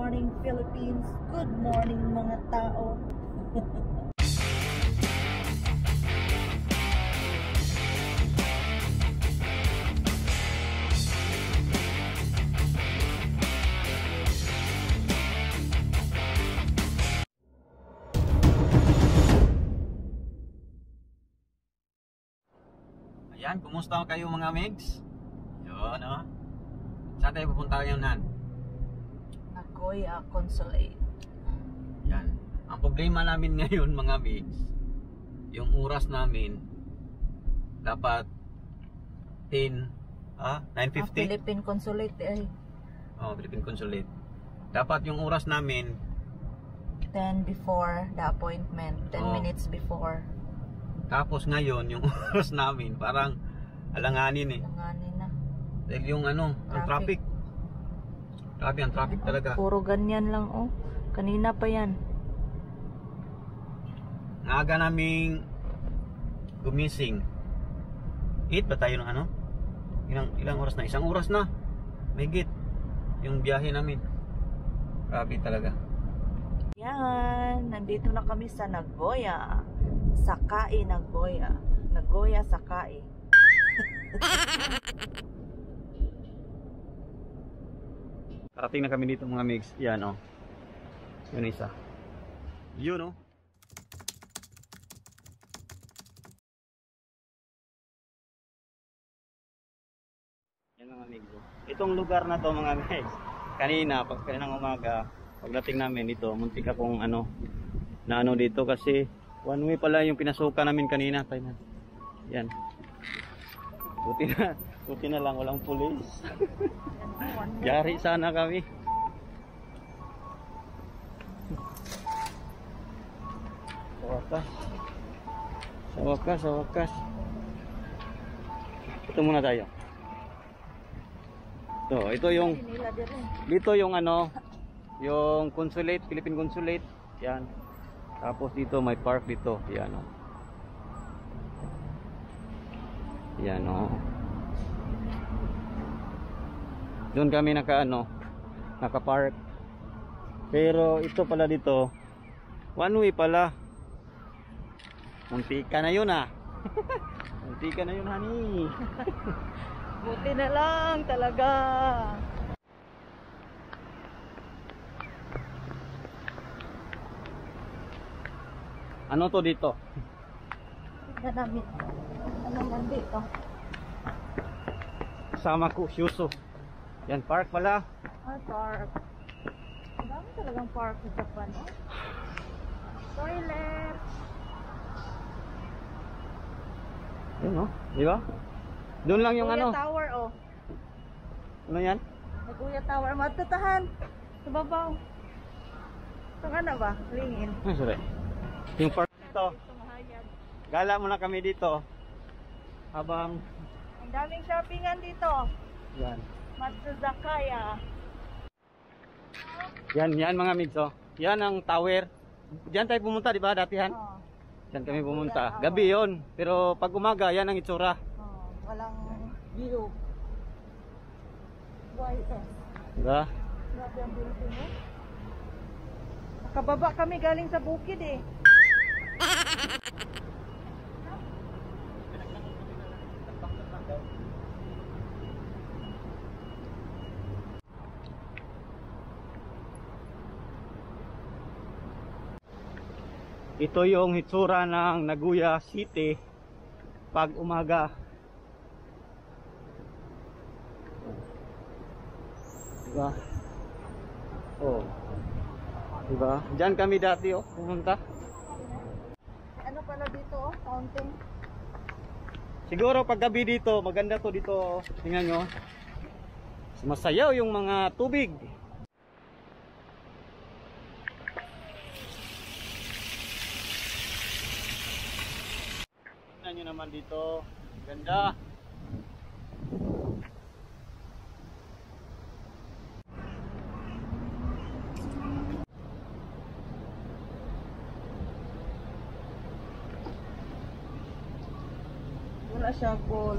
morning Philippines. Good morning mga tao. Ayan, kumusta kayo mga migs? Yun, oh. Saan tayo pupunta ngayon, Han? Nagoya Consulate. Yan. Ang problema namin ngayon mga migs, yung oras namin dapat 9:50. Philippine Consulate ay. Oh, Philippine Consulate. Dapat yung oras namin 10 before the appointment, 10 minutes before. Tapos ngayon yung oras namin parang alanganin eh. Alanganin na. Dahil yung ang traffic. Grabe ang traffic talaga. Puro ganyan lang oh. Kanina pa yan. Aga naming gumising. 8 ba tayo ng Ilang oras na? Isang oras na. Mahigit yung biyahe namin. Grabe talaga. Yan, nandito na kami sa Nagoya. Sakai Nagoya. Nagoya Sakai. Karating na kami dito mga migs. Yan oh. Yun isa. Yun oh. Yan mga migs. Itong lugar na to mga migs. Kaninang umaga, pagdating namin dito, muntik akong na dito kasi one way pala yung pinasukan namin kanina. Yan. Buti na lang walang pulis. Yari sana kami. Sa wakas. Ito muna tayo. Ito yung dito yung yung consulate, Philippine Consulate. Yan. Tapos dito may park dito. Yan oh. Yan oh. Doon kami naka-park. Pero ito pala dito, one way pala. Muntika na yun ah. Muntika na yun, honey. Buti na lang talaga. Ano to dito? Tignan namin. Ano nandito? Sama ko, Shuso. Yan, park pala. Park. Ang dami talagang park sa Japan, oh. Toilet. Yun, oh. Di ba? Doon lang yung Nagoya Tower, oh. Ano yan? Nagoya Tower. Matutahan. Sa babaw. Ito ka na ba? Lingin. Sorry. Yung park dito. Gala muna kami dito. Habang ang daming shoppingan dito. yan. Matsuzakaya. Yan mga migs, oh. Yan ang tower. Diyan tayo pumunta, di ba, datihan? Oh. Diyan kami pumunta. Gabi yon. Pero pag umaga, yan ang itsura. Oh, walang view. YS. Diba? Grabe ang building, oh. Nakababa kami galing sa bukid eh. Ito yung hitsura ng Nagoya City pag umaga. Diba? Oh. Diba? Diyan kami dati oh, pumunta. Ano pala dito oh, fountain. Siguro pag gabi dito, maganda to dito oh. Tingnan nyo. Sumasayaw yung mga tubig. Tingnan nyo naman dito. Ganda. Wala siya goal.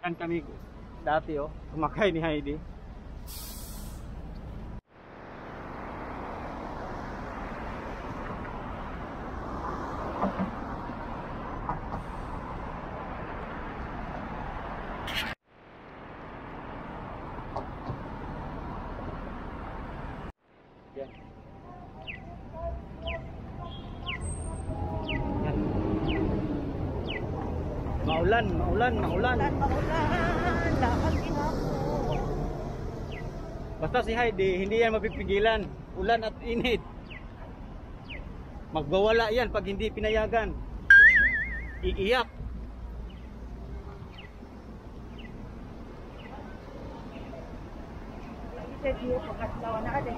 Yan kami dati oh, kumakay ni Heidi. Yan. Yan. Maulan, maulan, maulan. Maulan. Lakad din ako. Basta si Heidi, hindi yan mapipigilan. Ulan at init. Magbawala yan pag hindi pinayagan. Iiyak. Video pagkatlawa na ade.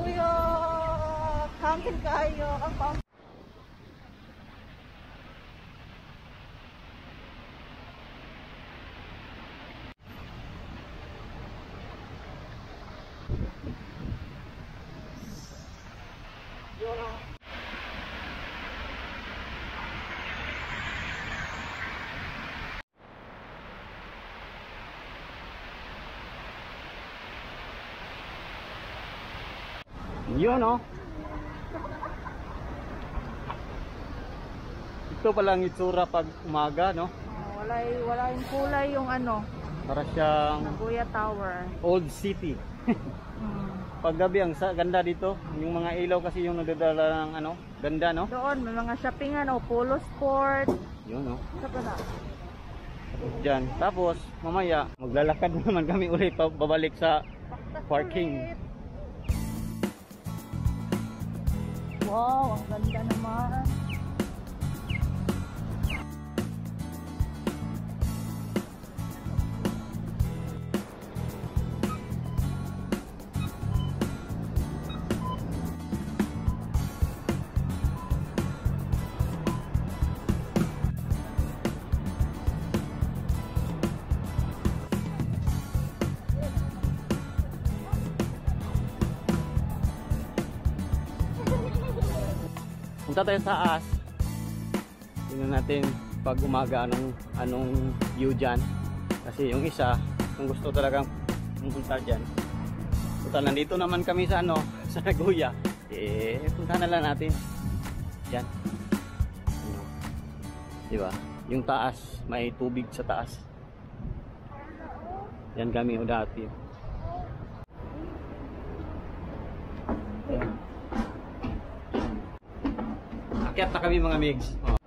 Uy, hangin kayo. Ang pang... Yun oh. Ito palang itsura pag umaga, no? wala yung kulay yung ano, Para siyang Nagoya Tower. old city. Pag gabi ang ganda dito, yung mga ilaw kasi yung nagdadala ng ano, ganda, no? Doon may mga shoppingan o polo sport. Yun, no? Saka na. Diyan. Tapos mamaya maglalakad naman kami ulit babalik sa parking. Wow, ang ganda naman. Punta tayo sa As. Tingnan natin pag umaga anong view dyan. Kasi yung isa, kung gusto talagang pumunta dyan. Punta, nandito naman kami sa ano, sa Nagoya. Punta na lang natin. Dyan. Diba? Yung taas, may tubig sa taas. Yan kami o dati. Yan. Akyat na kami mga migs. Oh.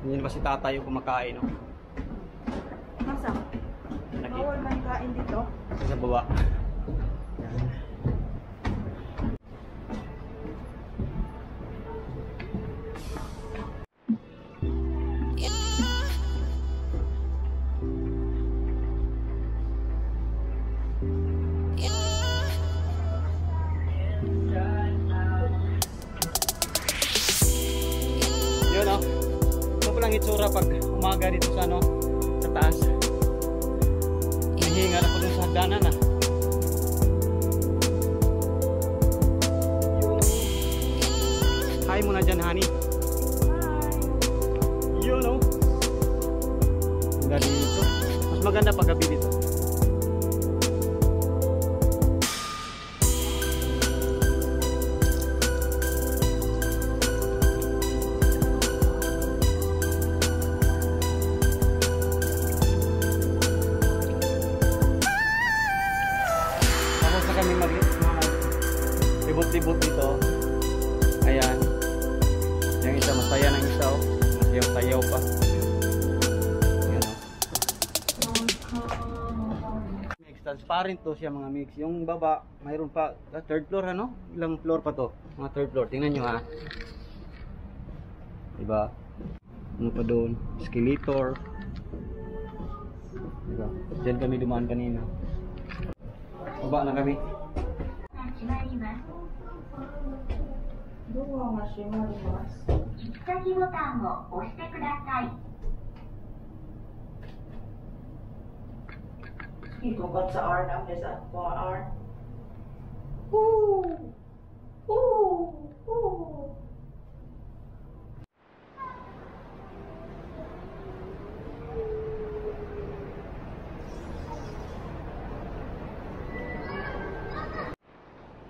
Yan ba si tatay yung kumakain, no? Masa? Bawal man kain dito? Sa baba. Yun, oh. Ito palang itsura pag umaga dito sa ano, sa taas. Hihinga na po dun sa hagdanan, ah. Hi muna dyan, honey. Yun, oh. Maganda dito. Mas maganda pag gabi dito. Kami libot-libot dito. Ayan. Yung isa masaya ng isa, oh. Masayaw-sayaw pa. Ayan, oh. Mix, transparent to siya mga mix. Yung baba, mayroon pa third floor, ano? Ilang floor pa to? Mga third floor. Tingnan nyo, ha. Diba? Ano pa doon? Escalator. Diba? Diyan kami dumaan kanina. Baba na kami. ドアが閉まります。行き先ボタンを押してください。Ikot sa Arnam ni sa Arn. Ooh! Ooh! Ooh!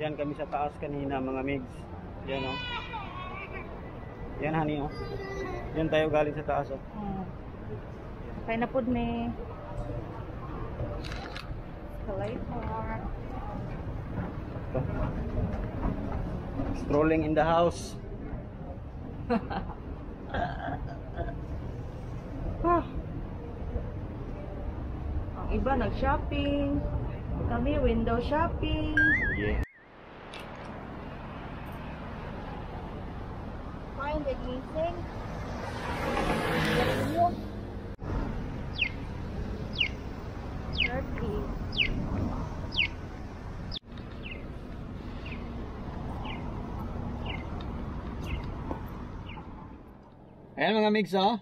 Diyan kami sa taas kanina mga migs. Yan oh. Yan honey oh. Diyan tayo galing sa taas oh. Kaya na po ni escalator. Strolling in the house. Ang iba nag-shopping. Kami window shopping. Yeah. Find the gising. Ayan mga migs oh.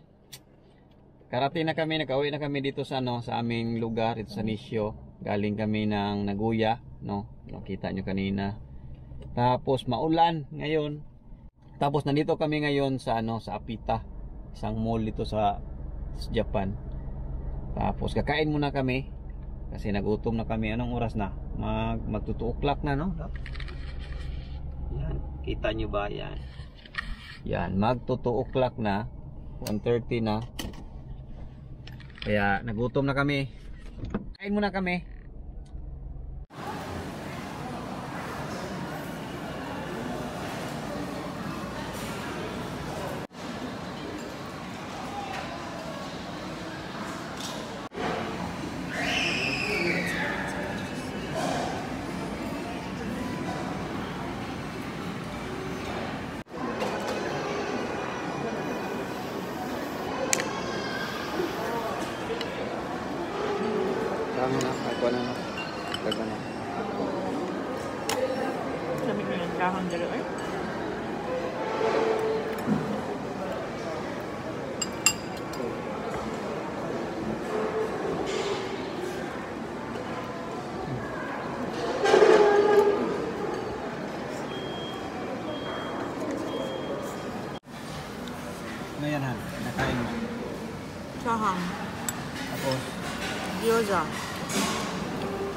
Karating na kami, nakauwi na kami dito sa ano, sa aming lugar dito sa Nisyo. Galing kami ng Nagoya, no. Nakita nyo kanina. Tapos maulan ngayon. Tapos nandito kami ngayon sa ano, sa Apita, isang mall dito sa Japan. Tapos kakain muna kami kasi nagutom na kami. Anong oras na? Mag 2 o'clock na, no? Yan, kita nyo ba yan? Yan, mag 2 o'clock na, 1:30 na. Kaya nagutom na kami. Kain muna kami. Tama na, ako na. Ganda na. Sabi ko yung kahang dalo eh. Ano yan Han? Nakain mo? Sahang. Tapos, Gyoza.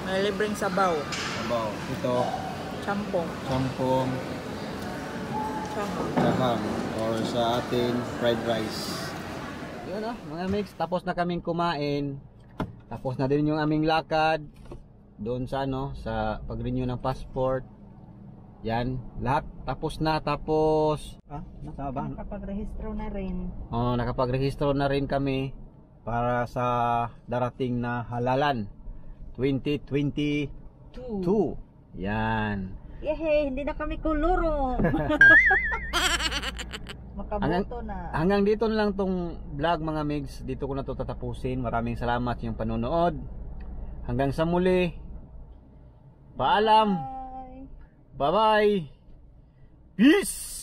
May libreng sabaw. sabaw. Ito, Champong. sampung, Sahang. sahang. Or sa atin, fried rice. Yun mga mix. Tapos na kaming kumain. Tapos na din yung aming lakad. Doon sa ano, sa pag-renew ng passport. Yan, lahat tapos na. Tapos nasaba? Nakapag-rehistro na rin. Oh, nakapagrehistro na rin kami para sa darating na halalan 2022. Yan. Yehey, hindi na kami kuluro. Makaboto na. Hanggang dito na lang tong vlog mga migs. Dito ko na to tatapusin. Maraming salamat yung panonood. Hanggang sa muli. Paalam. Bye. Bye-bye. Peace.